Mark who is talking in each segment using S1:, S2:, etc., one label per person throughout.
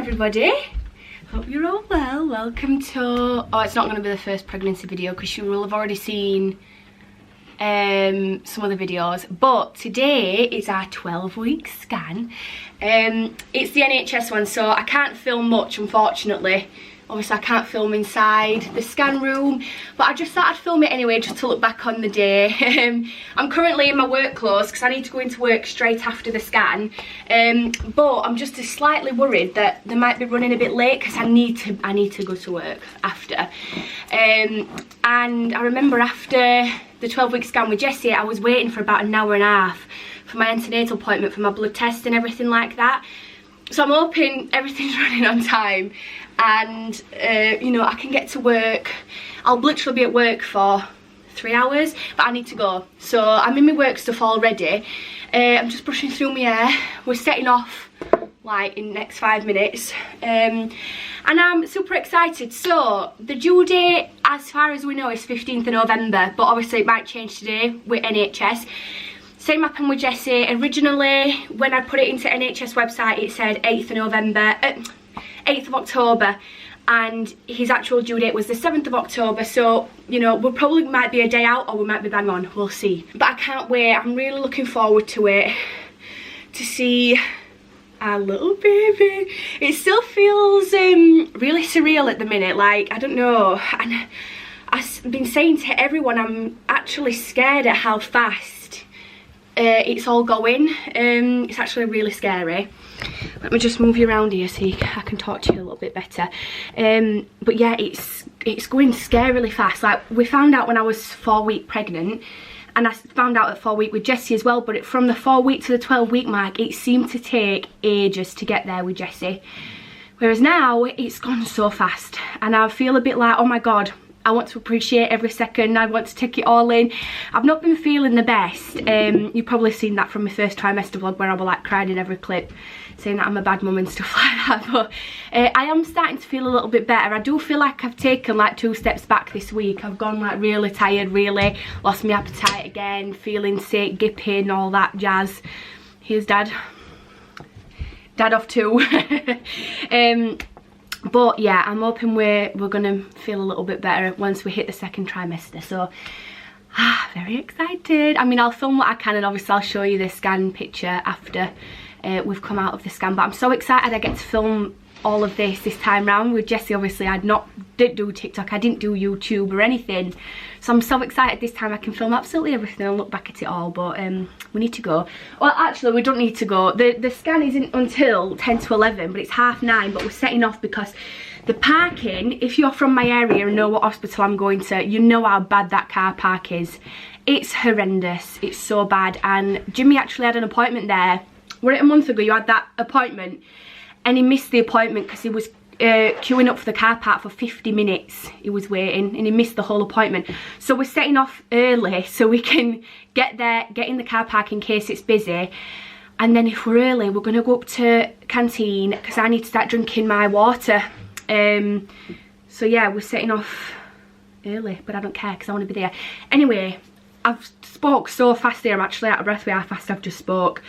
S1: everybody, hope you're all well. Welcome to, oh, it's not going to be the first pregnancy video because you will have already seen some of the videos, but today is our 12-week scan. It's the NHS one, so I can't film much, unfortunately. Obviously I can't film inside the scan room, but I just thought I'd film it anyway just to look back on the day. I'm currently in my work clothes because I need to go into work straight after the scan, but I'm just slightly worried that they might be running a bit late because I need to go to work after. And I remember after the 12-week scan with Jessie, I was waiting for about an hour and a half for my antenatal appointment for my blood test and everything like that. So I'm hoping everything's running on time and you know, I can get to work. I'll literally be at work for 3 hours, but I need to go. So I'm in my work stuff already. I'm just brushing through my hair. We're setting off like in the next 5 minutes, and I'm super excited. So the due date, as far as we know, is 15th of November, but obviously it might change today with NHS. Same happened with Jessie. Originally, when I put it into NHS website, it said 8th of November, 8th of October, and his actual due date was the 7th of October. So, you know, we probably might be a day out or we might be bang on, we'll see. But I can't wait, I'm really looking forward to it, to see our little baby. It still feels really surreal at the minute, like, I don't know. And I've been saying to everyone, I'm actually scared at how fast it's all going. It's actually really scary. Let me just move you around here so I can talk to you a little bit better. But yeah, it's going scarily fast. Like, we found out when I was 4 weeks pregnant, and I found out at 4 weeks with Jessie as well, but from the 4 week to the 12-week mark, it seemed to take ages to get there with Jessie. Whereas now, it's gone so fast, and I feel a bit like, oh my God, I want to appreciate every second. I want to take it all in. I've not been feeling the best. You've probably seen that from my first trimester vlog where I was like crying in every clip, saying that I'm a bad mum and stuff like that. But I am starting to feel a little bit better. I do feel like I've taken like 2 steps back this week. I've gone like really tired, really lost my appetite again, feeling sick, gipping, all that jazz. Here's Dad. Dad off too. But yeah, I'm hoping we're gonna feel a little bit better once we hit the 2nd trimester. So very excited. I mean, I'll film what I can, and obviously I'll show you the scan picture after we've come out of the scan. But I'm so excited I get to film all of this time round with Jessie. Obviously I didn't do TikTok, I didn't do YouTube or anything, so I'm so excited this time I can film absolutely everything and look back at it all. But we need to go. Well, actually we don't need to go. The scan isn't until 10 to 11, but it's 9:30, but we're setting off because the parking, if you're from my area and know what hospital I'm going to, you know how bad that car park is. It's horrendous, it's so bad. And Jimmy actually had an appointment there. A month ago you had that appointment, and he missed the appointment because he was queuing up for the car park for 50 minutes. He was waiting and he missed the whole appointment. So we're setting off early so we can get there, get in the car park in case it's busy. And then if we're early, we're going to go up to canteen because I need to start drinking my water. So yeah, we're setting off early, but I don't care because I want to be there. Anyway, I've spoke so fast there, I'm actually out of breath with how fast I've just spoke.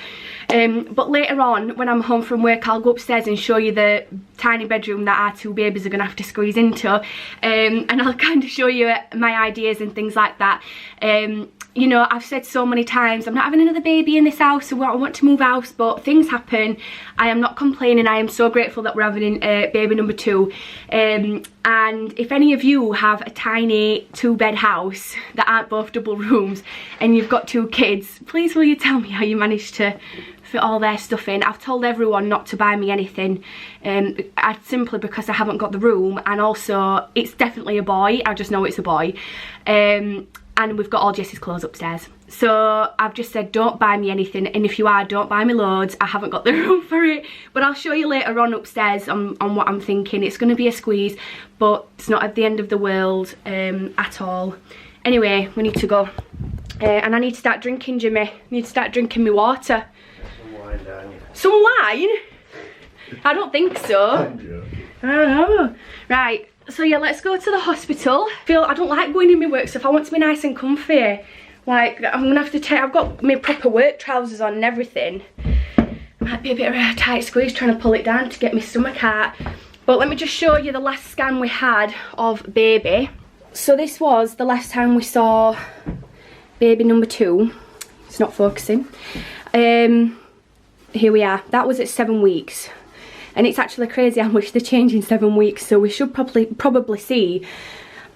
S1: But later on, when I'm home from work, I'll go upstairs and show you the tiny bedroom that our 2 babies are going to have to squeeze into. And I'll kind of show you my ideas and things like that. You know, I've said so many times, I'm not having another baby in this house, so I want to move house, but things happen. I am not complaining. I am so grateful that we're having baby number 2. And if any of you have a tiny 2-bed house that aren't both double rooms and you've got 2 kids, please will you tell me how you managed to fit all their stuff in. I've told everyone not to buy me anything, simply because I haven't got the room, and also it's definitely a boy. I just know it's a boy. And we've got all Jessie's clothes upstairs. So I've just said don't buy me anything, and if you are, don't buy me loads. I haven't got the room for it, but I'll show you later on upstairs on what I'm thinking. It's going to be a squeeze, but it's not at the end of the world at all. Anyway, we need to go. And I need to start drinking, Jimmy. I need to start drinking my water. Some wine, don't you? Some wine? I don't think so. I'm joking. I don't know. Right. So yeah, let's go to the hospital. I don't like going in my work stuff. I want to be nice and comfy. Like, I'm gonna have to take, I've got my proper work trousers on and everything. Might be a bit of a tight squeeze trying to pull it down to get my stomach out. But let me just show you the last scan we had of baby. So this was the last time we saw baby number 2. It's not focusing. Here we are. That was at 7 weeks. And it's actually crazy how much they change in 7 weeks. So we should probably see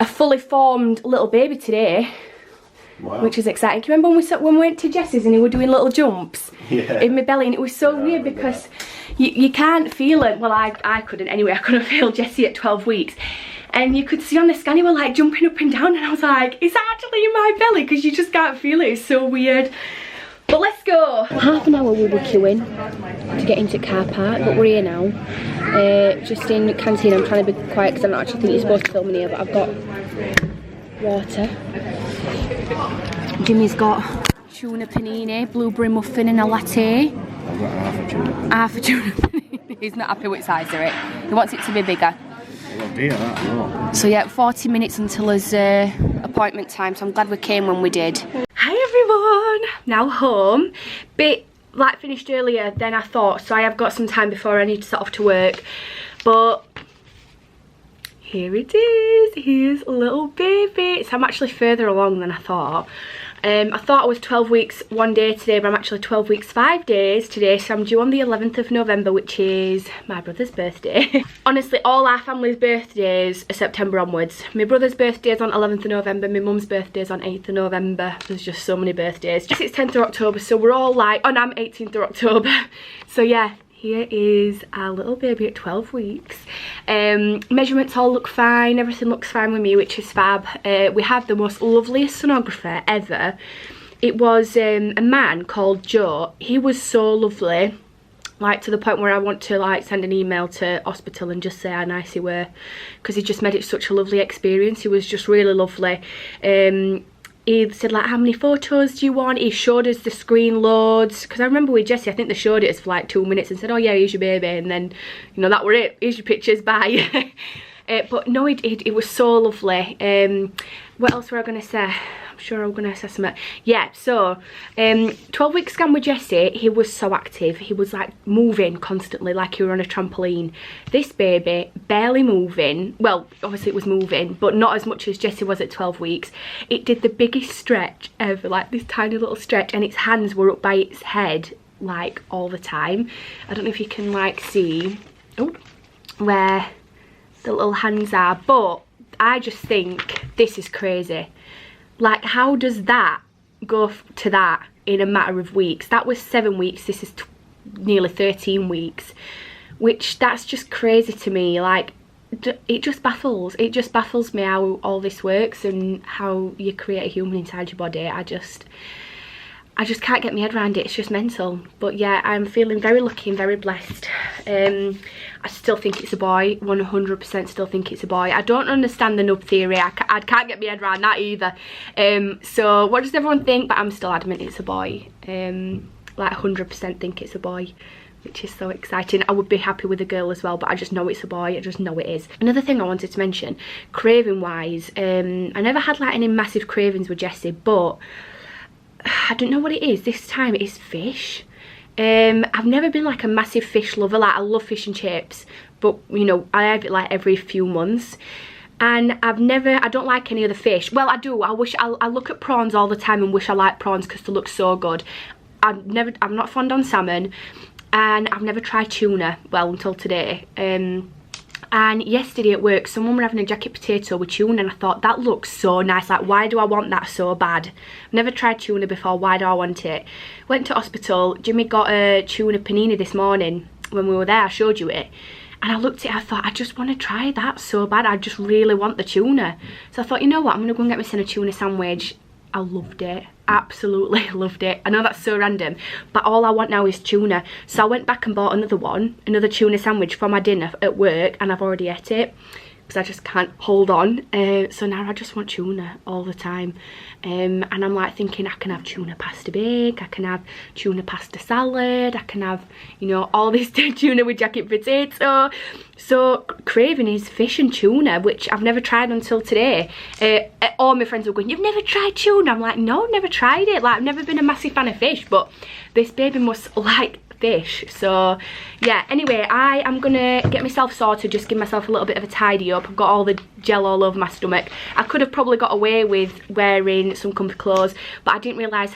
S1: a fully formed little baby today. Wow. Which is exciting. Do you remember when we went to Jess's and he was doing little jumps in my belly, and it was so weird because you can't feel it. Well, I couldn't anyway. I couldn't feel Jessie at 12 weeks. And you could see on the scan he was like jumping up and down, and I was like, it's actually in my belly, because you just can't feel it. It's so weird. But let's go. Half an hour we were queuing to get into car park, but we're here now. Just in canteen. I'm trying to be quiet because I don't actually think you're supposed to film in here, but I've got water. Jimmy's got tuna panini, blueberry muffin and a latte.
S2: I've got
S1: half a tuna panini. He's not happy with the size of it. He wants it to be bigger.
S2: Oh dear, that's not.
S1: So yeah, 40 minutes until his appointment time, so I'm glad we came when we did. Hi everyone! Now home. Bit like finished earlier than I thought, so I have got some time before I need to set off to work. But here it is. Here's little baby. So I'm actually further along than I thought. I thought I was 12 weeks one day today, but I'm actually 12 weeks 5 days today, so I'm due on the 11th of November, which is my brother's birthday. Honestly, all our family's birthdays are September onwards. My brother's birthday is on 11th of November, my mum's birthday is on 8th of November. There's just so many birthdays. Just it's 10th of October, so we're all like, oh no, I'm 18th of October. So yeah, here is our little baby at 12 weeks. Measurements all look fine, everything looks fine with me, which is fab. We have the most loveliest sonographer ever. It was a man called Joe. He was so lovely, like to the point where I want to like send an email to hospital and just say how nice he were, because he just made it such a lovely experience. He was just really lovely. He said like, how many photos do you want? He showed us the screen loads, because I remember with Jessie, I think they showed it us for like 2 minutes and said, oh yeah, here's your baby, and then, you know, that were it. Here's your pictures, bye. But no, it was so lovely. What else were I going to say? I'm sure I'm going to say something. Yeah, so 12 week scan with Jessie, he was so active. He was like moving constantly, like he were on a trampoline. This baby, barely moving. Well, obviously it was moving, but not as much as Jessie was at 12 weeks. It did the biggest stretch ever, like this tiny little stretch, and its hands were up by its head like all the time. I don't know if you can like see where the little hands are, but I just think this is crazy. Like, how does that go to that in a matter of weeks? That was 7 weeks, this is nearly 13 weeks, which that's just crazy to me. Like, it just baffles me how all this works and how you create a human inside your body. I just can't get my head around it. It's just mental. But yeah, I'm feeling very lucky and very blessed. I still think it's a boy. 100% still think it's a boy. I don't understand the nub theory. I can't get my head around that either. So what does everyone think? But I'm still adamant it's a boy. Like 100% think it's a boy, which is so exciting. I would be happy with a girl as well, but I just know it's a boy. I just know it is. Another thing I wanted to mention, craving wise, I never had like any massive cravings with Jessie, but I don't know what it is. This time it is fish. I've never been like a massive fish lover. Like, I love fish and chips, but you know, I have it like every few months. And I don't like any other fish. Well, I do. I look at prawns all the time and wish I liked prawns because they look so good. I'm not fond on salmon, and I've never tried tuna, well, until today. And yesterday at work, someone were having a jacket potato with tuna, and I thought, that looks so nice. Like, why do I want that so bad? I've never tried tuna before. Why do I want it? Went to hospital. Jimmy got a tuna panini this morning when we were there. I showed you it. And I looked at it, I thought, I just want to try that so bad. I just really want the tuna. So I thought, you know what? I'm going to go and get myself a tuna sandwich. I loved it. Absolutely loved it. I know that's so random, but all I want now is tuna. So I went back and bought another tuna sandwich for my dinner at work, and I've already ate it because I just can't hold on. So now I just want tuna all the time. And I'm like thinking, I can have tuna pasta bake, I can have tuna pasta salad, I can have, you know, all this tuna with jacket potato. So craving is fish and tuna, which I've never tried until today. All my friends were going, you've never tried tuna? I'm like, no, I've never tried it. Like, I've never been a massive fan of fish, but this baby must like fish. So yeah, anyway, I am gonna get myself sorted, just give myself a little bit of a tidy up. I've got all the gel all over my stomach. I could have probably got away with wearing some comfy clothes, but I didn't realise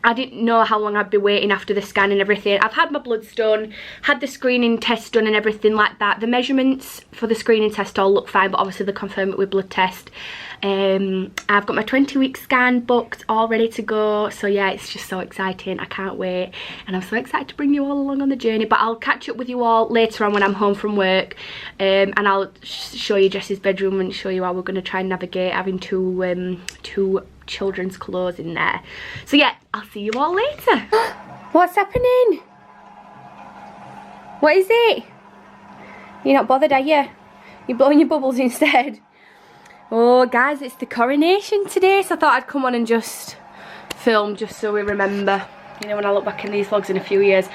S1: I didn't know how long I'd be waiting after the scan and everything. I've had my bloods done, had the screening test done and everything like that. The measurements for the screening test all look fine, but obviously they confirm it with blood test. I've got my 20-week scan booked, all ready to go. So yeah, it's just so exciting. I can't wait. And I'm so excited to bring you all along on the journey. But I'll catch up with you all later on when I'm home from work. And I'll show you Jessie's bedroom and show you how we're going to try and navigate having two children's clothes in there. So yeah, I'll see you all later. What's happening? What is it? You're not bothered, are you? You're blowing your bubbles instead. Oh guys, it's the coronation today, so I thought I'd come on and just film, just so we remember, you know, when I look back in these vlogs in a few years.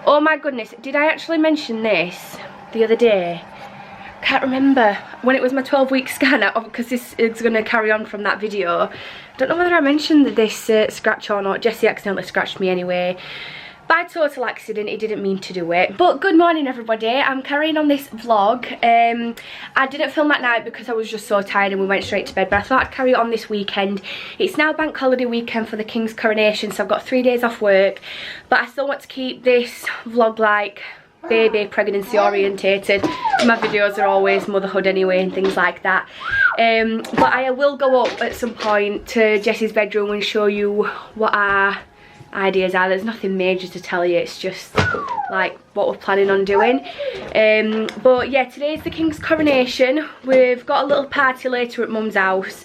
S1: Oh my goodness, did I actually mention this the other day? Can't remember. When it was my 12-week scan, because this is going to carry on from that video. I don't know whether I mentioned this scratch or not. Jessie accidentally scratched me anyway. By total accident, he didn't mean to do it. But good morning everybody, I'm carrying on this vlog. I didn't film that night because I was just so tired and we went straight to bed, but I thought I'd carry it on this weekend. It's now bank holiday weekend for the King's coronation, so I've got 3 days off work, but I still want to keep this vlog like baby pregnancy orientated. My videos are always motherhood anyway and things like that. But I will go up at some point to Jessie's bedroom and show you what our ideas are. There's nothing major to tell you, it's just like what we're planning on doing. But yeah, today's the King's coronation. We've got a little party later at Mum's house,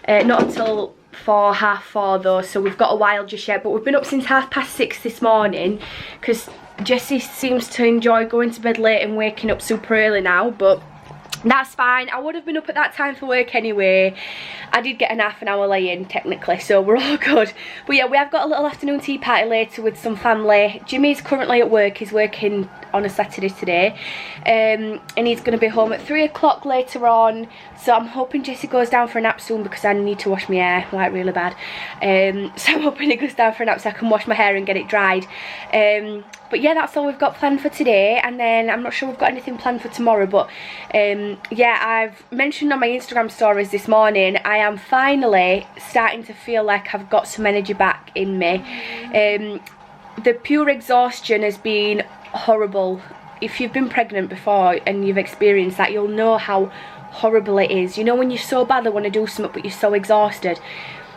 S1: not until 4:30 though, so we've got a while just yet, but we've been up since 6:30 this morning because Jessie seems to enjoy going to bed late and waking up super early now, but that's fine. I would have been up at that time for work anyway. I did get an half an hour lay-in technically, so we're all good. But yeah, we have got a little afternoon tea party later with some family. Jimmy's currently at work, he's working on a Saturday today, and he's going to be home at 3 o'clock later on, so I'm hoping Jessie goes down for a nap soon because I need to wash my hair like really bad. So I'm hoping he goes down for a nap so I can wash my hair and get it dried. But yeah, that's all we've got planned for today, and then I'm not sure we've got anything planned for tomorrow, but yeah, I've mentioned on my Instagram stories this morning, I am finally starting to feel like I've got some energy back in me. The pure exhaustion has been horrible. If you've been pregnant before and you've experienced that, you'll know how horrible it is. You know, when you're so bad, I want to do something but you're so exhausted.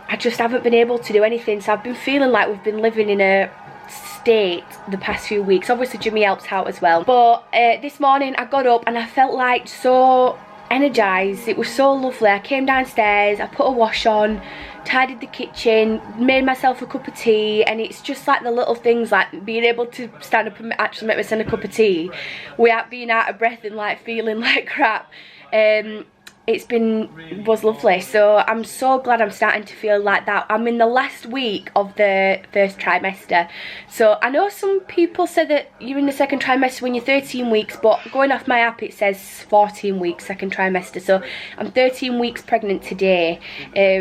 S1: I just haven't been able to do anything, so I've been feeling like we've been living in a state the past few weeks. Obviously Jimmy helps out as well, but this morning I got up and I felt like so energized. It was so lovely. I came downstairs, I put a wash on, tidied the kitchen, made myself a cup of tea, and it's just like the little things, like being able to stand up and actually make myself a cup of tea without being out of breath and like feeling like crap. Was lovely. So I'm so glad I'm starting to feel like that. I'm in the last week of the first trimester, so I know some people say that you're in the second trimester when you're 13 weeks, but going off my app it says 14 weeks second trimester, so I'm 13 weeks pregnant today,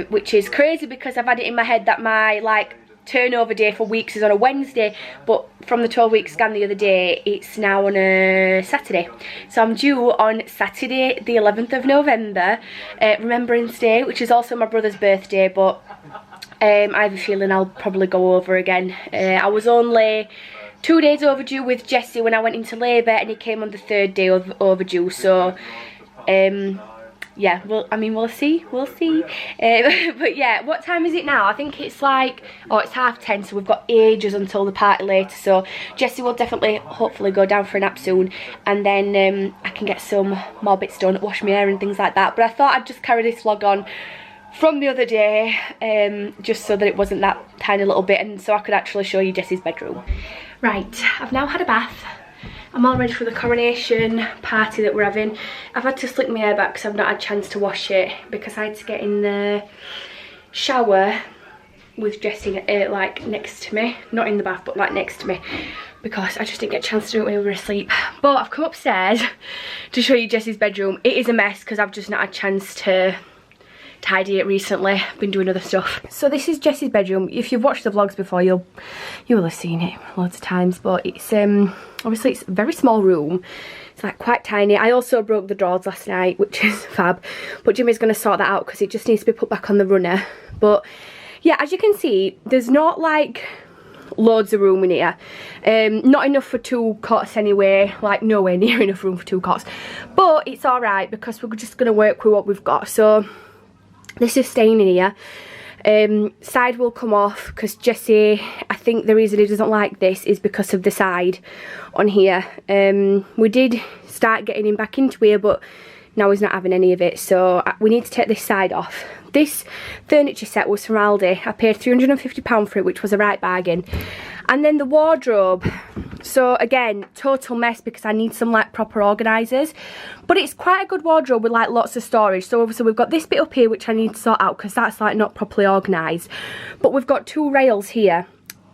S1: which is crazy because I've had it in my head that my like turnover day for weeks is on a Wednesday, but from the 12-week scan the other day it's now on a Saturday, so I'm due on Saturday the 11th of November, Remembrance Day, which is also my brother's birthday, but I have a feeling I'll probably go over again. I was only 2 days overdue with Jessie when I went into labour, and it came on the 3rd day of overdue, so yeah, well, I mean, we'll see. But yeah, what time is it now? I think it's like, oh, it's 10:30, so we've got ages until the party later, so Jessie will definitely, hopefully, go down for a nap soon, and then I can get some more bits done, wash my hair and things like that. But I thought I'd just carry this vlog on from the other day, just so that it wasn't that tiny little bit, and so I could actually show you Jessie's bedroom. Right, I've now had a bath. I'm all ready for the coronation party that we're having. I've had to slick my hair back because I've not had a chance to wash it, because I had to get in the shower with Jessie like next to me, not in the bath but like next to me, because I just didn't get a chance to do it when we were asleep. But I've come upstairs to show you Jessie's bedroom. It is a mess because I've just not had a chance to tidy it recently. Been doing other stuff. So this is Jessie's bedroom. If you've watched the vlogs before, you will have seen it loads of times. But it's obviously it's a very small room. It's like quite tiny. I also broke the drawers last night, which is fab. But Jimmy's going to sort that out because it just needs to be put back on the runner. But yeah, as you can see, there's not like loads of room in here. Not enough for 2 cots anyway, like nowhere near enough room for 2 cots. But it's alright because we're just going to work with what we've got. So this is staying in here. Side will come off because Jessie, I think the reason he doesn't like this is because of the side on here. We did start getting him back into here, but now he's not having any of it, so we need to take this side off. This furniture set was from Aldi. I paid £350 for it, which was a right bargain. And then the wardrobe, so again, total mess because I need some like proper organisers. But it's quite a good wardrobe with like lots of storage. So obviously we've got this bit up here which I need to sort out because that's like not properly organised. But we've got 2 rails here.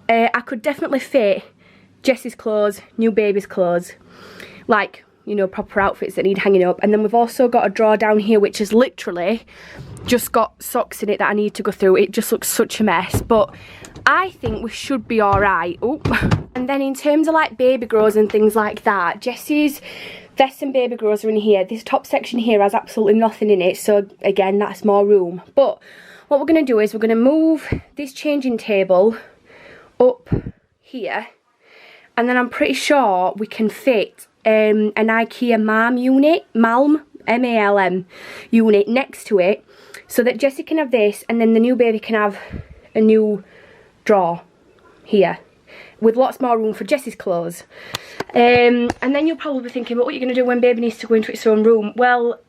S1: I could definitely fit Jessie's clothes, new baby's clothes, like, you know, proper outfits that need hanging up. And then we've also got a drawer down here which has literally just got socks in it that I need to go through. It just looks such a mess, but I think we should be alright. Oh. And then in terms of like baby grows and things like that, Jessie's vests and baby grows are in here. This top section here has absolutely nothing in it, so again, that's more room. But what we're going to do is we're going to move this changing table up here, and then I'm pretty sure we can fit an IKEA Malm M-A-L-M unit next to it, so that Jessie can have this and then the new baby can have a new drawer here with lots more room for Jessie's clothes. And then you'll probably be thinking, but what are you going to do when baby needs to go into its own room? Well,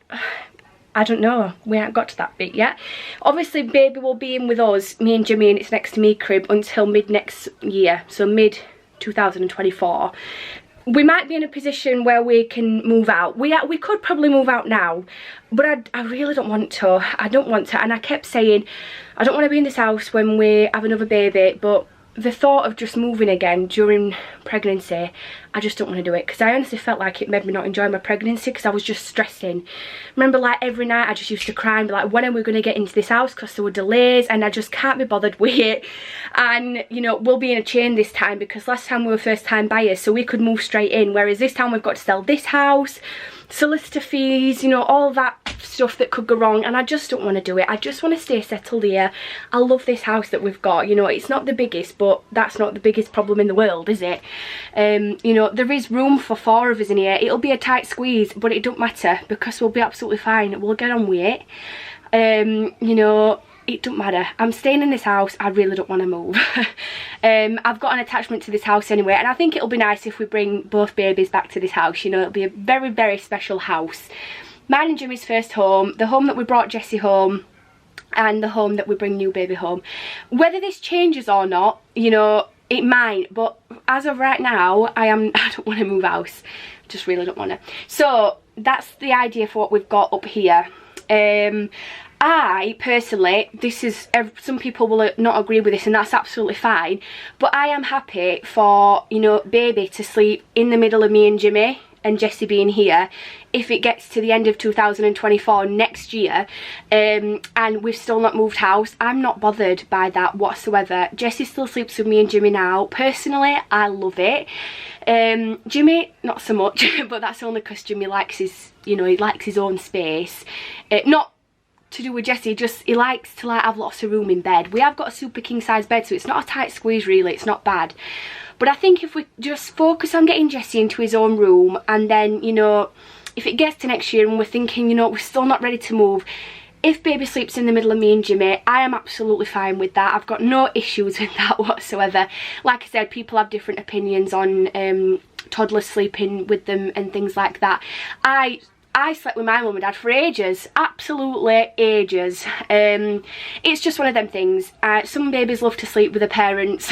S1: I don't know. We haven't got to that bit yet. Obviously, baby will be in with us, me and Jimmy, in its next to me crib until mid next year, so mid 2024. We might be in a position where we can move out. We could probably move out now, but I really don't want to. I don't want to, and I kept saying I don't want to be in this house when we have another baby, but the thought of just moving again during pregnancy, I just don't want to do it because I honestly felt like it made me not enjoy my pregnancy because I was just stressing. Remember, like every night I just used to cry and be like, when are we going to get into this house, because there were delays and I just can't be bothered with it. And you know, we'll be in a chain this time because last time we were first time buyers, so we could move straight in, whereas this time we've got to sell this house, solicitor fees, you know, all that stuff that could go wrong, and I just don't want to do it. I just want to stay settled here. I love this house that we've got. You know, it's not the biggest, but that's not the biggest problem in the world, is it? You know, there is room for 4 of us in here. It'll be a tight squeeze, but it don't matter because we'll be absolutely fine. We'll get on with it. You know, it don't matter. I'm staying in this house. I really don't want to move. I've got an attachment to this house anyway, and I think it'll be nice if we bring both babies back to this house. You know, it'll be a very, very special house. Mine and Jimmy's first home, the home that we brought Jessie home, and the home that we bring new baby home. Whether this changes or not, you know, it might, but as of right now, I don't want to move house. Just really don't want to. So that's the idea for what we've got up here. I personally, this is, some people will not agree with this, and that's absolutely fine, but I am happy for, you know, baby to sleep in the middle of me and Jimmy and Jessie being here if it gets to the end of 2024 next year, and we've still not moved house. I'm not bothered by that whatsoever. Jessie still sleeps with me and Jimmy now. Personally, I love it. Jimmy, not so much, but that's only because Jimmy likes his, you know, he likes his own space. Not to do with Jessie, just he likes to like have lots of room in bed. We have got a super king size bed, so it's not a tight squeeze really, it's not bad. But I think if we just focus on getting Jessie into his own room, and then, you know, if it gets to next year and we're thinking, you know, we're still not ready to move, if baby sleeps in the middle of me and Jimmy, I am absolutely fine with that. I've got no issues with that whatsoever. Like I said, people have different opinions on toddlers sleeping with them and things like that. I slept with my mum and dad for ages, absolutely ages. It's just one of them things. Some babies love to sleep with their parents,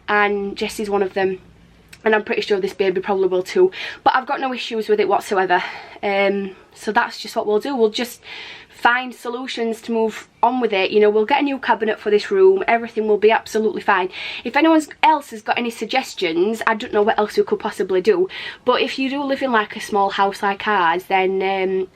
S1: and Jessie's one of them, and I'm pretty sure this baby probably will too, but I've got no issues with it whatsoever. So that's just what we'll do. We'll just find solutions to move on with it. You know, we'll get a new cabinet for this room, everything will be absolutely fine. If anyone else has got any suggestions, I don't know what else we could possibly do, but if you do live in like a small house like ours, then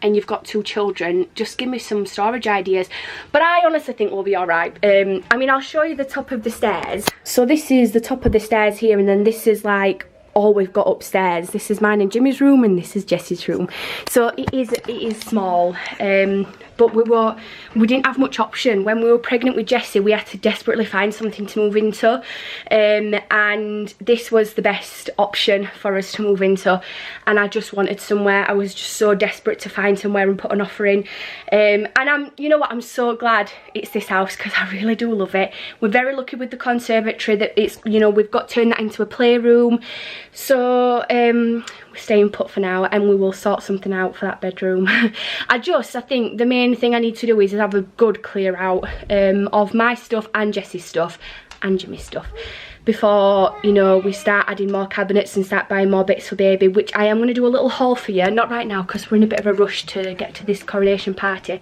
S1: and you've got 2 children, just give me some storage ideas. But I honestly think we'll be all right. I mean, I'll show you the top of the stairs. So this is the top of the stairs here, and then this is like all we've got upstairs. This is mine and Jimmy's room, and this is Jessie's room. So it is small, but we didn't have much option. When we were pregnant with Jessie, we had to desperately find something to move into, and this was the best option for us to move into. And I just wanted somewhere. I was just so desperate to find somewhere and put an offer in. And you know what, I'm so glad it's this house, because I really do love it. We're very lucky with the conservatory that it's, you know, we've got turned that into a playroom. So we're staying put for now, and we will sort something out for that bedroom. I think the main thing I need to do is have a good clear out of my stuff and Jessie's stuff and Jimmy's stuff before, you know, we start adding more cabinets and start buying more bits for baby, which I am going to do a little haul for you. Not right now, because we're in a bit of a rush to get to this coronation party,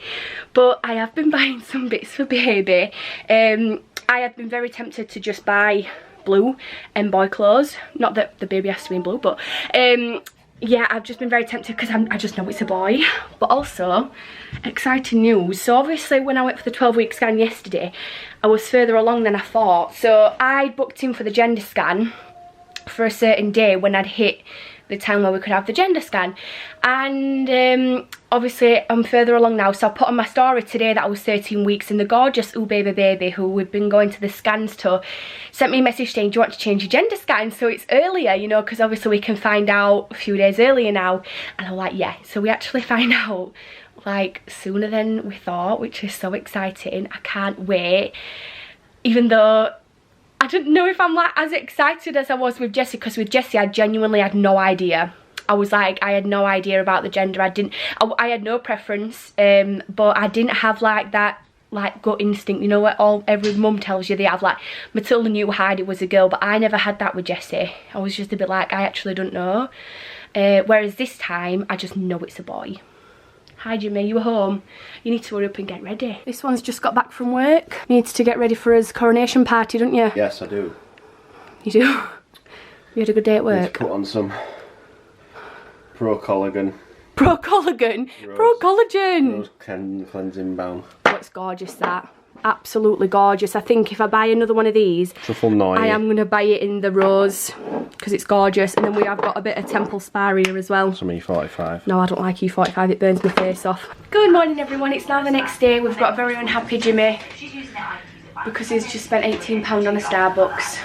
S1: but I have been buying some bits for baby. I have been very tempted to just buy blue and boy clothes, not that the baby has to be in blue, but yeah, I've just been very tempted because I just know it's a boy. But also, exciting news. So obviously when I went for the 12-week scan yesterday, I was further along than I thought. So I booked in for the gender scan for a certain day when I'd hit the time where we could have the gender scan, and obviously I'm further along now. So I put on my story today that I was 13 weeks, and the gorgeous Ooh Baby, who we've been going to the scans to, sent me a message saying, do you want to change your gender scan so it's earlier, you know, because obviously we can find out a few days earlier now. And I'm like, yeah. So we actually find out like sooner than we thought, which is so exciting. I can't wait, even though I don't know if I'm like as excited as I was with Jessie, because with Jessie I genuinely had no idea. I was like, I had no idea about the gender. I had no preference, but I didn't have like that like gut instinct, you know what every mum tells you they have. Like Matilda knew Heidi was a girl, but I never had that with Jessie. I was just a bit like, I actually don't know. Whereas this time I just know it's a boy. Hi Jimmy, you were home? You need to hurry up and get ready. This one's just got back from work. Needs to get ready for his coronation party, don't you?
S2: Yes, I do.
S1: You do? You had a good day at work?
S2: Need to put on some Pro Collagen.
S1: Pro Collagen? Pro Collagen!
S2: Rose cleansing balm.
S1: Oh, it's gorgeous, that. Absolutely gorgeous. I think if I buy another one of these,
S2: Truffle Noy.
S1: I am going to buy it in the rose, because it's gorgeous. And then we have got a bit of Temple Spa here as well.
S2: Some E45.
S1: No, I don't like E45, it burns my face off. Good morning everyone, it's now the next day. We've got a very unhappy Jimmy because he's just spent £18 on a Starbucks.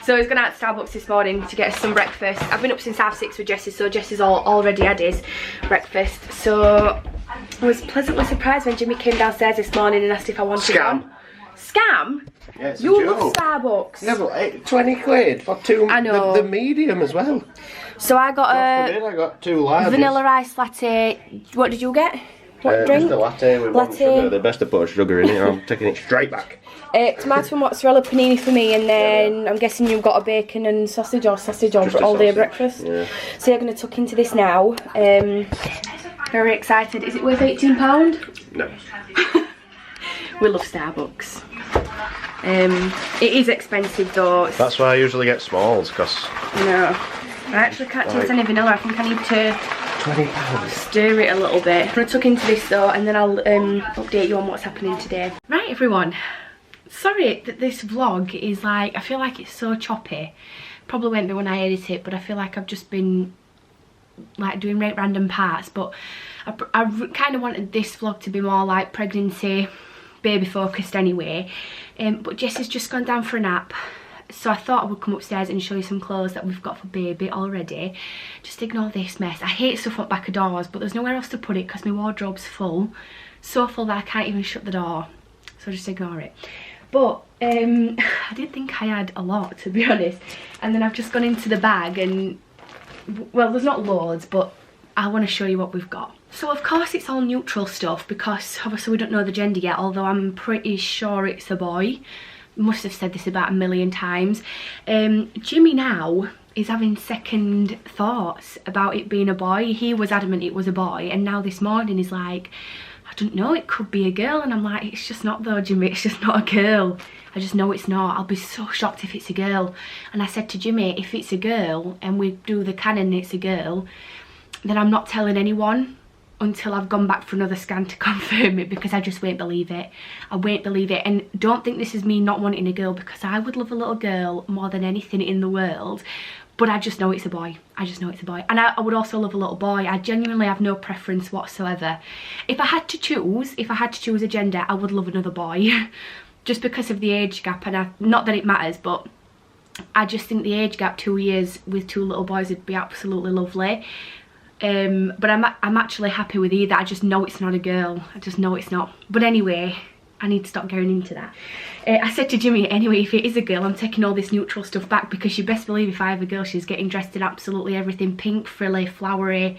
S1: So he's gone out to Starbucks this morning to get us some breakfast. I've been up since 6:30 with Jessie, so Jessie's already had his breakfast. So I was pleasantly surprised when Jimmy came downstairs this morning and asked if I wanted one. Scam?
S2: Yeah, it's
S1: you
S2: a joke.
S1: love Starbucks.
S2: Yeah, but 20 quid for two.
S1: I know.
S2: The medium as well.
S1: So I got
S2: I got 2 larges.
S1: vanilla ice latte. What did you get? What drink?
S2: Just a latte with one sugar. They're best to put sugar in it. I'm taking it straight back.
S1: Tomato and mozzarella panini for me, and then I'm guessing you've got a bacon and sausage or all day breakfast. Yeah. So you're going to tuck into this now. Very excited. Is it worth £18?
S2: No.
S1: We love Starbucks. It is expensive though.
S2: That's why I usually get smalls, because
S1: No, I actually can't taste any vanilla. I think I need to
S2: £20.
S1: stir it a little bit. I'm going to tuck into this though, and then I'll update you on what's happening today. Right everyone, sorry that this vlog is like, I feel like it's so choppy. Probably won't be when I edit it, but I feel like I've just been like doing random parts. But I kind of wanted this vlog to be more like pregnancy, baby focused anyway. But Jessie's just gone down for a nap, so I thought I would come upstairs and show you some clothes that we've got for baby already. Just ignore this mess. I hate stuff up back of doors, but there's nowhere else to put it because my wardrobe's full. So full that I can't even shut the door, so just ignore it. But I didn't think I had a lot, to be honest. And then I've just gone into the bag and, well, there's not loads, but I want to show you what we've got. So of course it's all neutral stuff because obviously we don't know the gender yet, although I'm pretty sure it's a boy. Must have said this about 1,000,000 times. Jimmy now is having second thoughts about it being a boy. He was adamant it was a boy, and now this morning he's like, I don't know, it could be a girl. And I'm like, it's just not though, Jimmy, it's just not a girl. I just know it's not. I'll be so shocked if it's a girl. And I said to Jimmy, if it's a girl and we do the canon and it's a girl, then I'm not telling anyone until I've gone back for another scan to confirm it, because I just won't believe it. I won't believe it. And don't think this is me not wanting a girl, because I would love a little girl more than anything in the world. But I just know it's a boy. I just know it's a boy. And I would also love a little boy. I genuinely have no preference whatsoever. If I had to choose a gender, I would love another boy. Just because of the age gap. And not that it matters, but I just think the age gap, 2 years with 2 little boys, would be absolutely lovely. But I'm actually happy with either. I just know it's not a girl. I just know it's not. But anyway, I need to stop going into that. I said to Jimmy, anyway, if it is a girl, I'm taking all this neutral stuff back, because you best believe if I have a girl, she's getting dressed in absolutely everything. Pink, frilly, flowery,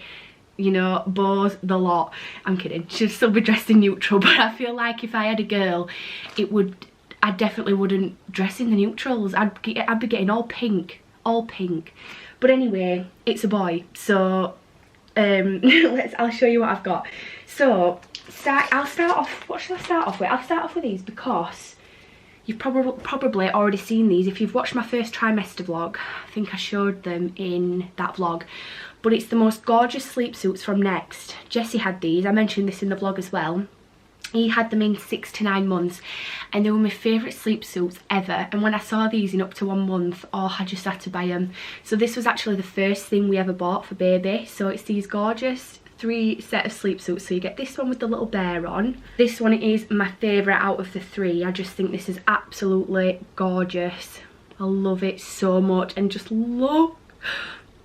S1: you know, bows, the lot. I'm kidding. She'd still be dressed in neutral, but I feel like if I had a girl, I definitely wouldn't dress in the neutrals. I'd be getting all pink. But anyway, it's a boy, so I'll show you what I've got. So I'll start off, what should I start off with? I'll start off with these because you've probably already seen these. If you've watched my first trimester vlog, I think I showed them in that vlog. But it's the most gorgeous sleep suits from Next. Jesse had these, I mentioned this in the vlog as well. He had them in 6 to 9 months, and they were my favourite sleep suits ever. And when I saw these in up to 1 month, oh, I just had to buy them. So this was actually the first thing we ever bought for baby. So it's these gorgeous 3 set of sleep suits. So you get this one with the little bear on. This one is my favourite out of the 3. I just think this is absolutely gorgeous. I love it so much, and just look,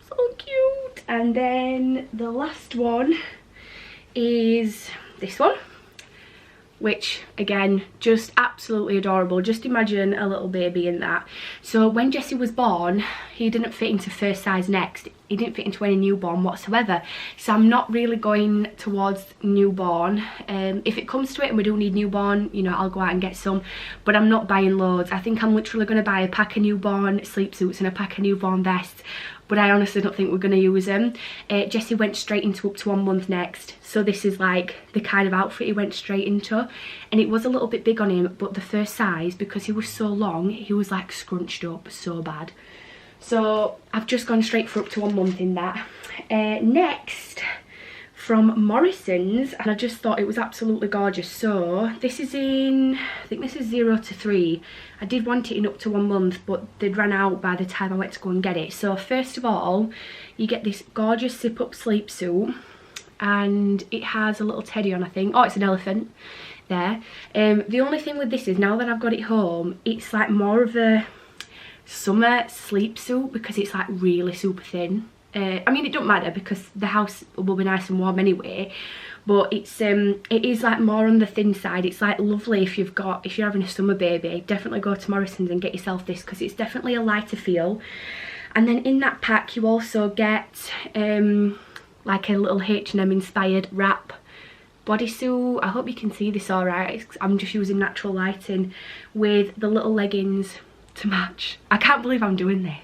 S1: so cute. And then the last one is this one, which again, just absolutely adorable. Just imagine a little baby in that. So when Jesse was born, he didn't fit into first size Next. He didn't fit into any newborn whatsoever. So I'm not really going towards newborn. If it comes to it and we do need newborn, you know, I'll go out and get some, but I'm not buying loads. I think I'm literally going to buy a pack of newborn sleep suits and a pack of newborn vests, but I honestly don't think we're going to use them. Jesse went straight into up to 1 month Next, so this is like the kind of outfit he went straight into. And it was a little bit big on him, but the first size, because he was so long, he was like scrunched up so bad. So I've just gone straight for up to 1 month in that. Next, from Morrison's, and I just thought it was absolutely gorgeous. So this is in, I think this is 0 to 3. I did want it in up to 1 month, but they'd run out by the time I went to go and get it. So first of all, you get this gorgeous zip-up sleep suit, and it has a little teddy on, I think. Oh, it's an elephant there. The only thing with this is, now that I've got it home, it's like more of a summer sleep suit, because it's like really super thin. I mean, it don't matter because the house will be nice and warm anyway, but it is like more on the thin side. It's like lovely if you're having a summer baby. Definitely go to Morrison's and get yourself this, because it's definitely a lighter feel. And then in that pack you also get like a little H&M inspired wrap bodysuit. I hope you can see this all right. I'm just using natural lighting, with the little leggings to match. I can't believe I'm doing this.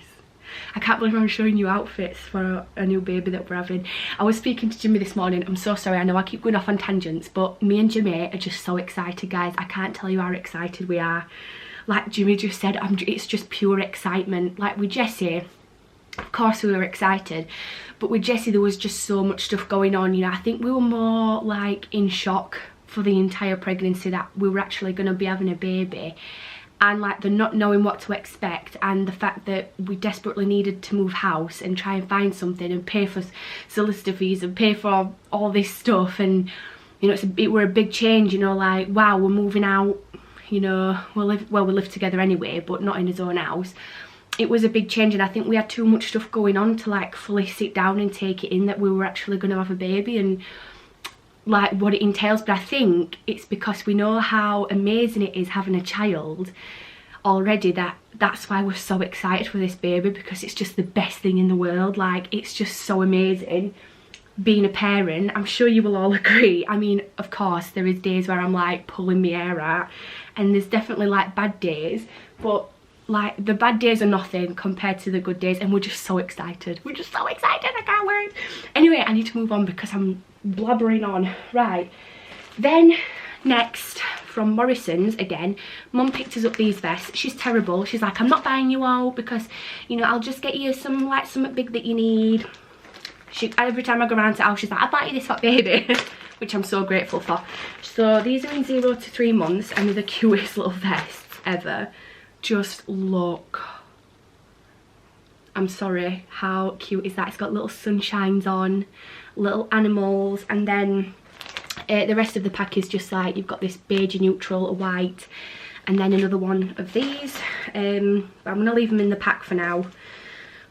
S1: I can't believe I'm showing you outfits for a new baby that we're having. I was speaking to Jimmy this morning. I'm so sorry, I know I keep going off on tangents, but me and Jimmy are just so excited, guys. I can't tell you how excited we are. Like Jimmy just said, it's just pure excitement. Like with Jessie, of course we were excited, but with Jessie there was just so much stuff going on. You know, I think we were more like in shock for the entire pregnancy that we were actually going to be having a baby. And like the not knowing what to expect, and the fact that we desperately needed to move house and try and find something and pay for solicitor fees and pay for all this stuff. And you know, it were a big change, you know, like wow, we're moving out, you know, we live together anyway, but not in his own house. It was a big change, and I think we had too much stuff going on to like fully sit down and take it in that we were actually going to have a baby and like what it entails. But I think it's because we know how amazing it is having a child already, that's why we're so excited for this baby, because it's just the best thing in the world. Like it's just so amazing being a parent. I'm sure you will all agree. I mean, of course there is days where I'm like pulling my hair out, and there's definitely like bad days, but like the bad days are nothing compared to the good days, and we're just so excited. We're just so excited, I can't wait. Anyway, I need to move on because I'm blabbering on. Right, then next from Morrison's again, Mum picked us up these vests. She's terrible. She's like, I'm not buying you all because, you know, I'll just get you some, like, something big that you need. Every time I go around to the house, she's like, I'll buy you this for baby, which I'm so grateful for. So these are in 0 to 3 months, and they're the cutest little vests ever. Just look. I'm sorry, how cute is that? It's got little sunshines on, little animals, and then the rest of the pack is just like, you've got this beige neutral, a white, and then another one of these. I'm going to leave them in the pack for now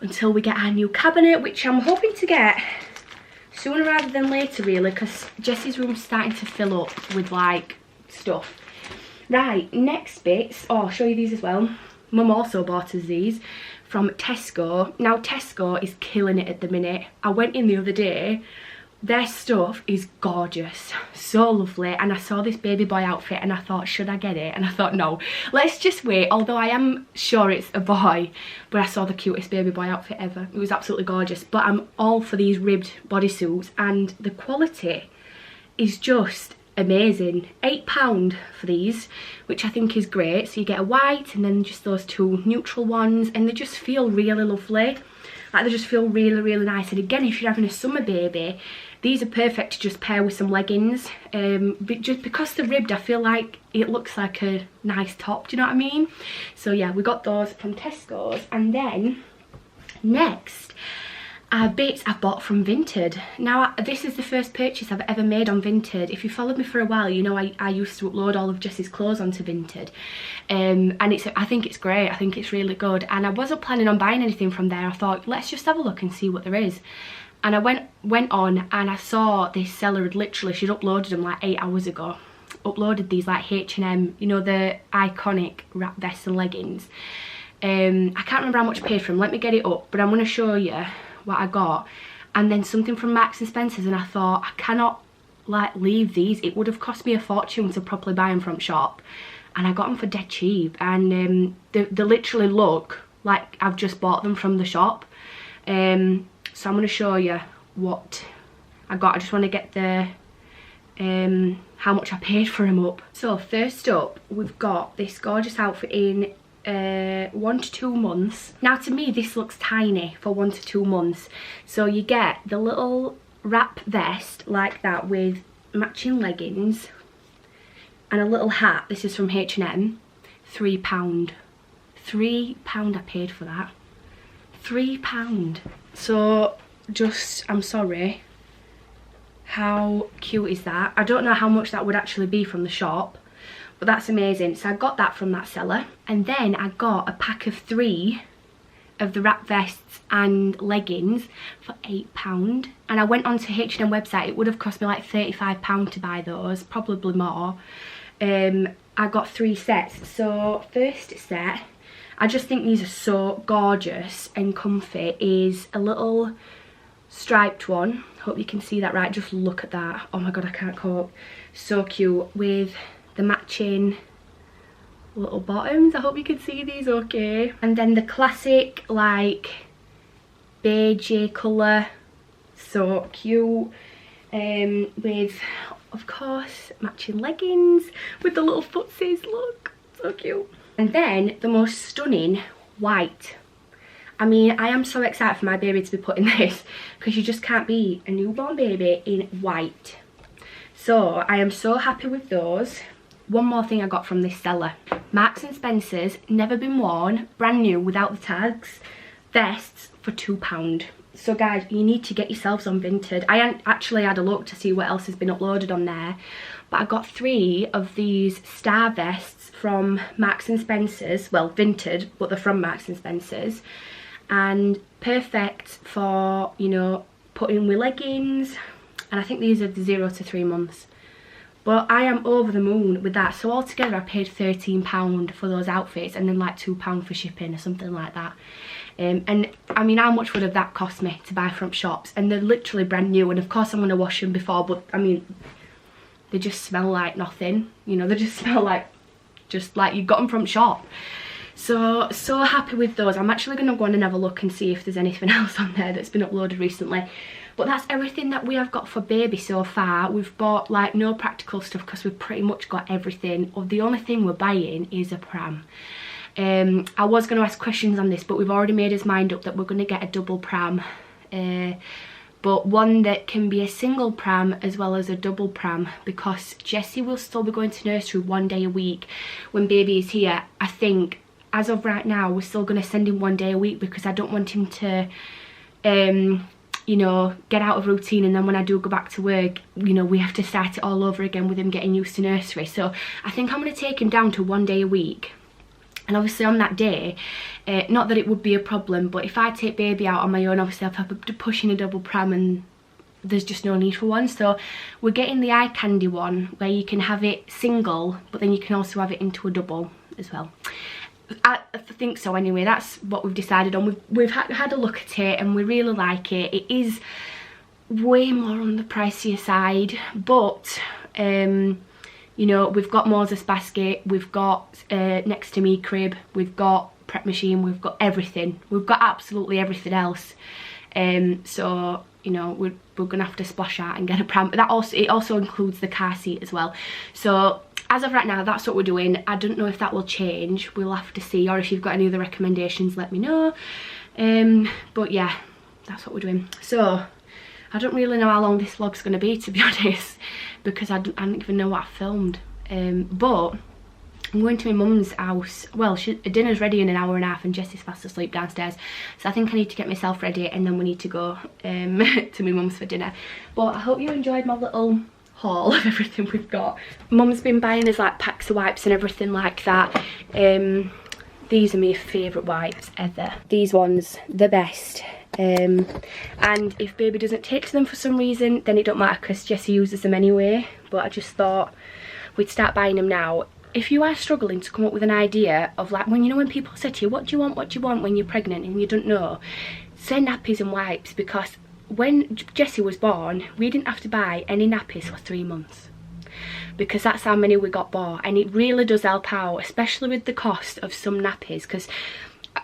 S1: until we get our new cabinet, which I'm hoping to get sooner rather than later, really, because Jessie's room's starting to fill up with, like, stuff. Right, next bits. Oh, I'll show you these as well. Mum also bought us these from Tesco. Now, Tesco is killing it at the minute. I went in the other day. Their stuff is gorgeous, so lovely, and I saw this baby boy outfit and I thought, should I get it? And I thought, no, let's just wait, although I am sure it's a boy, but I saw the cutest baby boy outfit ever. It was absolutely gorgeous. But I'm all for these ribbed bodysuits, and the quality is just amazing. £8 for these, which I think is great. So you get a white and then just those two neutral ones, and they just feel really lovely. Like, they just feel really, really nice. And again, if you're having a summer baby, these are perfect to just pair with some leggings. But just because they're ribbed, I feel like it looks like a nice top, do you know what I mean? So yeah, we got those from Tesco's. And then next, bits I bought from Vinted. Now, this is the first purchase I've ever made on Vinted. If you followed me for a while, you know I used to upload all of Jessie's clothes onto Vinted. And I think it's great. I think it's really good. And I wasn't planning on buying anything from there. I thought, let's just have a look and see what there is. And I went on and I saw this seller had literally, she'd uploaded them like 8 hours ago. Uploaded these like H&M, you know, the iconic wrap vests and leggings. I can't remember how much I paid for them. Let me get it up. But I'm going to show you what I got. And then something from Marks and Spencer's, and I thought, I cannot like leave these. It would have cost me a fortune to properly buy them from shop, and I got them for dead cheap. And they literally look like I've just bought them from the shop. So I'm going to show you what I got. I just want to get the how much I paid for them up. So first up, we've got this gorgeous outfit in 1 to 2 months. Now, to me this looks tiny for 1 to 2 months. So you get the little wrap vest like that with matching leggings and a little hat. This is from H&M. £3. £3 I paid for that. £3. So just, I'm sorry, how cute is that? I don't know how much that would actually be from the shop, but that's amazing. So I got that from that seller. And then I got a pack of 3 of the wrap vests and leggings for £8. And I went onto H&M website. It would have cost me like £35 to buy those, probably more. I got 3 sets. So first set, I just think these are so gorgeous and comfy, is a little striped one. Hope you can see that right. Just look at that. Oh my god, I can't cope. So cute, with the matching little bottoms. I hope you can see these okay. And then the classic like beigey colour, so cute, with of course matching leggings with the little footsies. Look, so cute. And then the most stunning white. I mean, I am so excited for my baby to be putting this, because you just can't be a newborn baby in white. So I am so happy with those. One more thing I got from this seller. Marks and Spencer's, never been worn, brand new without the tags, vests for £2. So guys, you need to get yourselves on Vinted. I actually had a look to see what else has been uploaded on there, but I got 3 of these star vests from Marks and Spencer's. Well, Vinted, but they're from Marks and Spencer's, and perfect for, you know, putting with leggings. And I think these are the 0 to 3 months. But I am over the moon with that. So altogether I paid £13 for those outfits, and then like £2 for shipping or something like that. And I mean, how much would have that cost me to buy from shops? And they're literally brand new, and of course I'm going to wash them before, but I mean, they just smell like nothing. You know, they just smell like, just like you got them from shop. So happy with those. I'm actually going to go on and have a look and see if there's anything else on there that's been uploaded recently. But that's everything that we have got for baby so far. We've bought like no practical stuff because we've pretty much got everything. The only thing we're buying is a pram. I was going to ask questions on this, but we've already made his mind up that we're going to get a double pram. But one that can be a single pram as well as a double pram, because Jessie will still be going to nursery 1 day a week when baby is here. I think as of right now we're still going to send him 1 day a week because I don't want him to you know, get out of routine, and then when I do go back to work, you know, we have to start it all over again with him getting used to nursery. So I think I'm going to take him down to 1 day a week. And obviously on that day, not that it would be a problem, but if I take baby out on my own, obviously I'll have to push in a double pram and there's just no need for one. So we're getting the eye candy one where you can have it single, but then you can also have it into a double as well. I think so anyway. That's what we've decided on. We've had a look at it and we really like it. It is way more on the pricier side, but you know, we've got Moses basket, we've got next to me crib, we've got prep machine, we've got everything. We've got absolutely everything else. So you know, we're gonna have to splash out and get a pram. But it also includes the car seat as well. So as of right now, that's what we're doing. I don't know if that will change. We'll have to see. Or if you've got any other recommendations, let me know. But yeah, that's what we're doing. So I don't really know how long this vlog's going to be, to be honest, because I don't even know what I filmed. But I'm going to my mum's house. Well, dinner's ready in an hour and a half and Jessie's fast asleep downstairs. So I think I need to get myself ready and then we need to go to my mum's for dinner. But I hope you enjoyed my little haul of everything we've got. Mum's been buying us like packs of wipes and everything like that. These are my favourite wipes ever. These ones, the best. And if baby doesn't take to them for some reason, then it don't matter because Jessie uses them anyway. But I just thought we'd start buying them now. If you are struggling to come up with an idea of like, when you know when people say to you, what do you want when you're pregnant and you don't know, say nappies and wipes, because when Jessie was born, we didn't have to buy any nappies for 3 months. Because that's how many we got bought, and it really does help out, especially with the cost of some nappies, because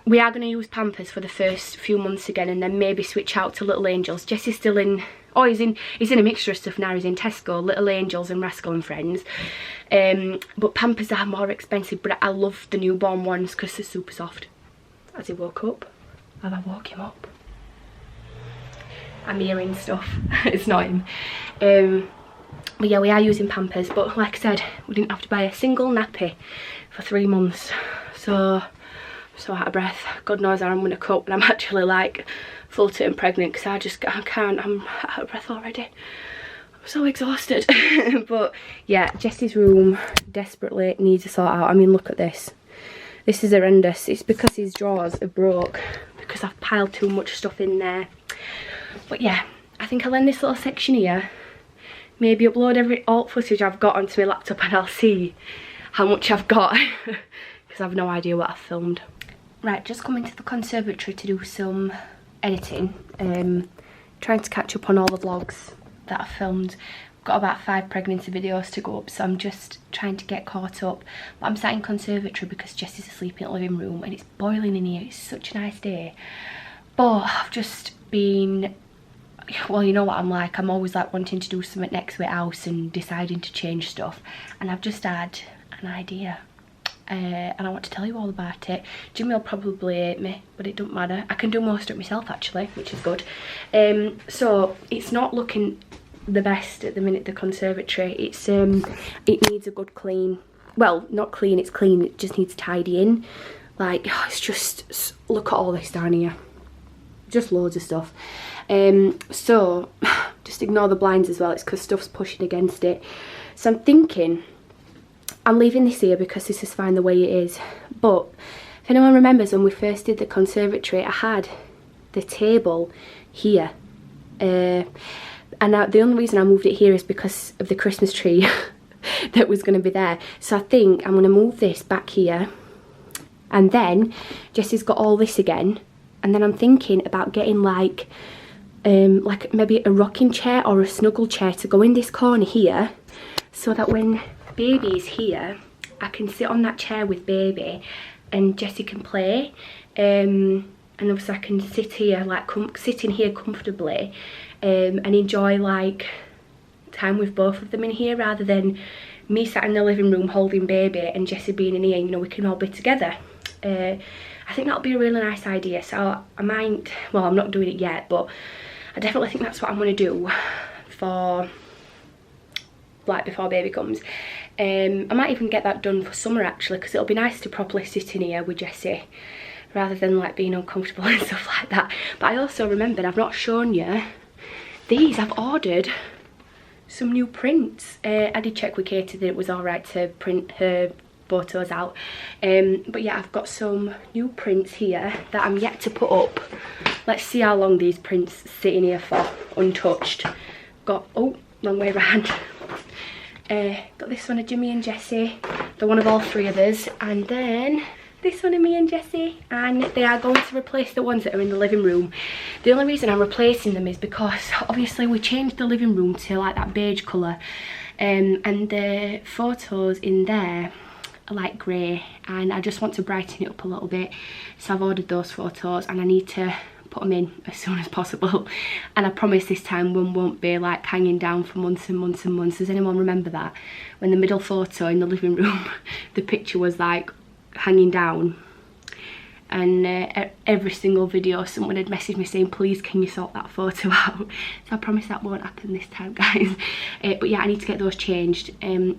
S1: we are going to use Pampers for the first few months again and then maybe switch out to Little Angels. Jessie's still in, oh he's in a mixture of stuff now. He's in Tesco, Little Angels and Rascal and Friends. But Pampers are more expensive, but I love the newborn ones because they're super soft. As he woke up, have I woke him up? I'm hearing stuff. It's not him. But yeah, we are using Pampers, but like I said, we didn't have to buy a single nappy for 3 months. So out of breath. God knows how I'm going to cope when I'm actually like full term pregnant, because I can't, I'm out of breath already. I'm so exhausted. But yeah, Jessie's room desperately needs a sort out. I mean, look at this. This is horrendous. It's because his drawers are broke because I've piled too much stuff in there. But yeah, I think I'll end this little section here. Maybe upload all footage I've got onto my laptop and I'll see how much I've got because I've no idea what I've filmed. Right, just coming to the conservatory to do some editing. Trying to catch up on all the vlogs that I've filmed. I've got about 5 pregnancy videos to go up, so I'm just trying to get caught up. But I'm sat in conservatory because Jessie's asleep in the living room and it's boiling in here. It's such a nice day. But I've just been, well, you know what I'm like. I'm always like wanting to do something next to the house and deciding to change stuff. And I've just had an idea. And I want to tell you all about it. Jimmy will probably hate me, but it don't matter. I can do most of it myself actually, which is good. So it's not looking the best at the minute, the conservatory. It's it needs a good clean. Well, not clean, it's clean, it just needs tidying. Like, oh, it's just, look at all this down here. Just loads of stuff. So just ignore the blinds as well, it's because stuff's pushing against it. So I'm thinking I'm leaving this here because this is fine the way it is. But if anyone remembers when we first did the conservatory, I had the table here. And now the only reason I moved it here is because of the Christmas tree that was going to be there. So I think I'm going to move this back here. And then Jessie's got all this again. And then I'm thinking about getting like maybe a rocking chair or a snuggle chair to go in this corner here, so that when baby's here, I can sit on that chair with baby and Jessie can play. And obviously I can sit here, like sit in here comfortably, and enjoy like time with both of them in here, rather than me sat in the living room holding baby and Jessie being in here. You know, we can all be together. I think that'll be a really nice idea, so I might, well, I'm not doing it yet, but I definitely think that's what I'm going to do for, like, before baby comes. I might even get that done for summer, actually, because it'll be nice to properly sit in here with Jessie, rather than, like, being uncomfortable and stuff like that. But I also remembered, I've not shown you, these, I've ordered some new prints. I did check with Katie that it was alright to print her photos out, but yeah, I've got some new prints here that I'm yet to put up. Let's see how long these prints sit in here for, untouched. Got, oh, long way around. Got this one of Jimmy and Jessie, the one of all three of us, and then this one of me and Jessie, and they are going to replace the ones that are in the living room. The only reason I'm replacing them is because obviously we changed the living room to like that beige colour, and the photos in there are like grey, and I just want to brighten it up a little bit, so I've ordered those photos and I need to put them in as soon as possible. And I promise this time one won't be like hanging down for months and months and months. Does anyone remember that? When the middle photo in the living room, the picture was like hanging down, and every single video someone had messaged me saying, please can you sort that photo out. So I promise that won't happen this time, guys. But yeah, I need to get those changed.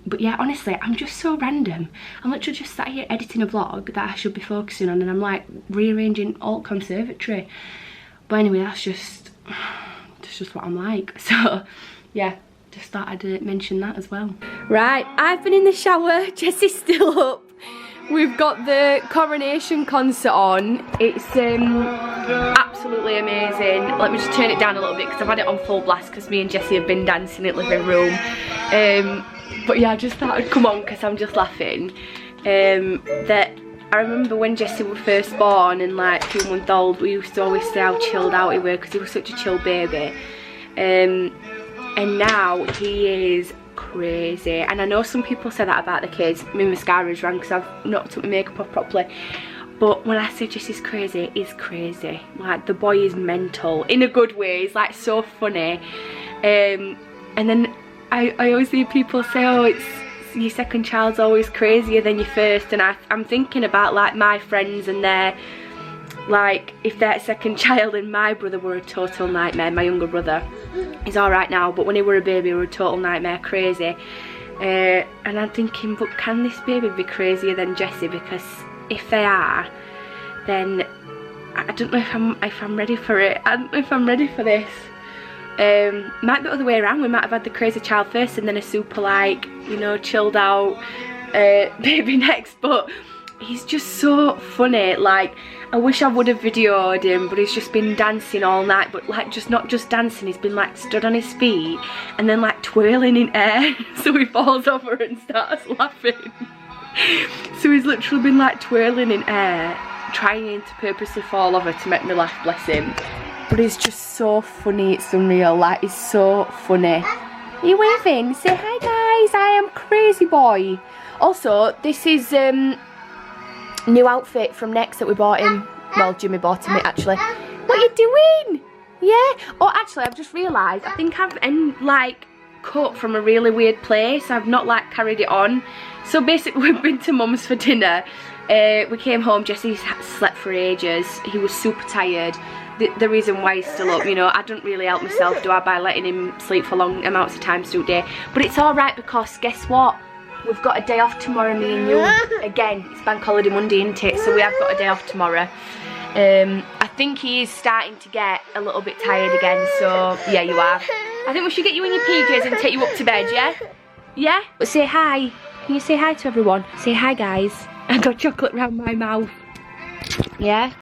S1: But yeah, honestly, I'm just so random. I'm literally just sat here editing a vlog that I should be focusing on, and I'm like rearranging alt Conservatory. But anyway, that's just what I'm like. So yeah, just thought I'd mention that as well. Right, I've been in the shower, Jessie's still up. We've got the Coronation concert on. It's absolutely amazing. Let me just turn it down a little bit because I've had it on full blast because me and Jessie have been dancing in the living room. But yeah, I just thought I'd come on because I'm just laughing. That I remember when Jessie was first born and like 2 months old, we used to always say how chilled out he was because he was such a chill baby. And now he is crazy, and I know some people say that about the kids. My mascara's wrong because I've not took my makeup off properly, but when I say Jesse's crazy, he's crazy. Like, the boy is mental in a good way. He's like so funny. And then I always hear people say, oh, it's your second child's always crazier than your first, and I'm thinking about like my friends and their, like, if their second child, and my brother were a total nightmare. My younger brother, he's alright now, but when he were a baby he were a total nightmare, crazy. And I'm thinking, but can this baby be crazier than Jessie? Because if they are, then I don't know if I'm ready for it. I don't know if I'm ready for this. Might be the other way around. We might have had the crazy child first and then a super, like, you know, chilled out baby next. But he's just so funny. Like, I wish I would have videoed him, but he's just been dancing all night. But like, just not just dancing, he's been like stood on his feet and then like twirling in air. So he falls over and starts laughing. So he's literally been like twirling in air, trying to purposely fall over to make me laugh, bless him. But he's just so funny, it's unreal. Like, he's so funny. Are you waving? Say hi guys, I am Crazy Boy. Also, this is new outfit from Next that we bought him. Well, Jimmy bought him it actually. What are you doing? Yeah. Oh, actually, I've just realised, I think I've like cut from a really weird place. I've not like carried it on. So basically, we've been to Mum's for dinner. We came home, Jesse slept for ages. He was super tired. The reason why he's still up, you know, I don't really help myself, do I, by letting him sleep for long amounts of times through the day. But it's alright because, guess what? We've got a day off tomorrow, me and you. Again, it's Bank Holiday Monday, isn't it? So we have got a day off tomorrow. I think he is starting to get a little bit tired again, so yeah, you are. I think we should get you in your PJs and take you up to bed, yeah? Yeah? But say hi. Can you say hi to everyone? Say hi, guys. I got chocolate round my mouth. Yeah?